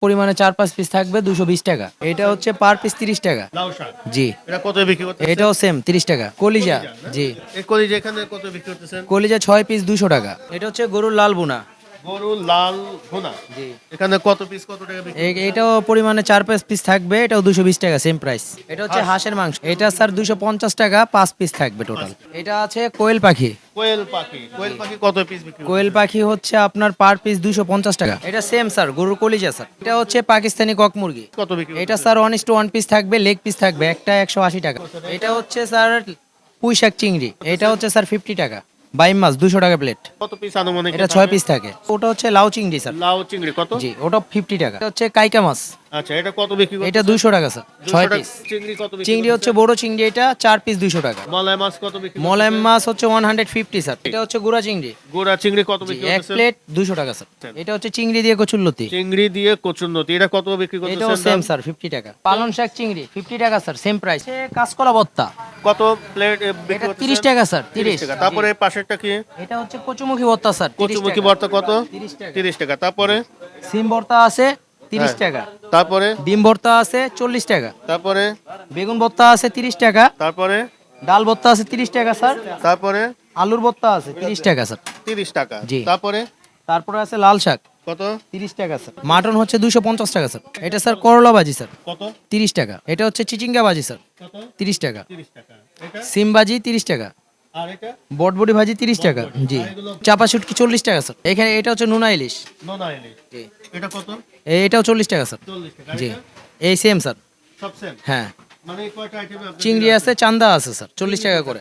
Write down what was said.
পরিমাণে 4-5 পিস থাকবে 220 টাকা। এটা হচ্ছে পার পিস 30 টাকা। লাউ শাক জি। এটা কত বিক্রি করতেছেন? এটাও সেম 30 টাকা। কলিজা, জি। এই কলিজা এখানে কত বিক্রি করতেছেন? কলিজা 6 পিস 200 টাকা। এটা হচ্ছে গরুর লাল বুনা। গরু লাল ভুনা, জি। এখানে কত পিস কত টাকা বিক্রি করতেছেন? এটাও পরিমাণে 4-5 পিস থাকবে, এটাও 220 টাকা সেম প্রাইস। এটা হচ্ছে হাঁসের মাংস, এটা স্যার 250 টাকা 5 পিস থাকবে টোটাল। এটা আছে কোয়েল পাখি। কোয়েল পাখি, কোয়েল পাখি কত পিস বিক্রি করতেছেন? কোয়েল পাখি হচ্ছে আপনার পার পিস 250 টাকা। এটা সেম স্যার, গরুর কলিজা স্যার। এটা হচ্ছে পাকিস্তানি কক মুরগি। কত বিক্রি এটা স্যার 1:1 পিস থাকবে, লেগ পিস থাকবে, একটা 180 টাকা। এটা হচ্ছে স্যার পুঁই শাক চিংড়ি, এটা হচ্ছে স্যার 50 টাকা। বাইম মাছ 200 টাকা প্লেট। কত পিস আনুমানিক? এটা 6 পিস থাকে। ওটা হচ্ছে লাউ চিংড়ি স্যার। লাউ চিংড়ি কত? জি, ওটা 50 টাকা। এটা হচ্ছে কাইকা মাছ, আচ্ছা, এটা কত বিক্রি করতেছেন? এটা 200 টাকা স্যার, 6 পিস। চিংড়ি কত বিক্রি চিংড়ি হচ্ছে করতেছেন? বড় চিংড়ি, এটা 4 পিস 200 টাকা। মলাই মাছ কত বিক্রি মলাম করতেছেন? মাছ হচ্ছে 150 স্যার। এটা হচ্ছে গুড়া চিংড়ি, গোড়া চিংড়ি কত জি, বিক্রি এক করতেছেন? প্লেট 200 টাকা স্যার। এটা হচ্ছে চিংড়ি দিয়ে কচুরলতি, চিংড়ি দিয়ে কচুরনতি, এটা কত বিক্রি এটাও করতেছেন? সেম দাম? স্যার 50 টাকা। পালং শাক চিংড়ি 50 টাকা স্যার, সেম প্রাইস। কাঁচকলা ভর্তা, কত প্লেট বিক্রি এটা করতেছেন? 30 টাকা স্যার, 30 টাকা। তারপরে পাশেরটা কি? এটা হচ্ছে কচুমুখী ভর্তা স্যার, 30 কচুমুখী টাকা। ভর্তা কত? 30 টাকা। 30 টাকা। তারপরে সিম ভর্তা আছে 30 হ্যাঁ। টাকা। তারপরে ডিম ভর্তা আছে 40 টাকা। তারপরে বেগুন ভর্তা আছে 30 টাকা। তারপরে ডাল ভর্তা আছে 30 টাকা স্যার। তারপরে আলুর ভর্তা আছে 30 টাকা স্যার। 30 টাকা। জি। তারপরে তারপরে আছে লাল শাক কত? 30 টাকা স্যার। মাটন হচ্ছে 250 টাকা স্যার। এটা স্যার করলা ভাজি স্যার, কত? 30 টাকা। এটা হচ্ছে চিচিঙ্গা ভাজি স্যার, কত? 30 টাকা। 30 টাকা। এটা সিম ভাজি 30 টাকা। আর এটা বটবটি ভাজি 30 টাকা। জি। চাপা শুটকি 40 টাকা স্যার। এখানে এটা হচ্ছে নোনা ইলিশ, নোনা ইলিশ। জি। এটা কত? এটাও 40 টাকা স্যার। 40 টাকা। জি। এটা এই সেম স্যার। সব সেম। হ্যাঁ। মানে এই কয়টা আইটেমে আপনি চিংড়ি আছে, চান্দা আছে স্যার 40 টাকা করে।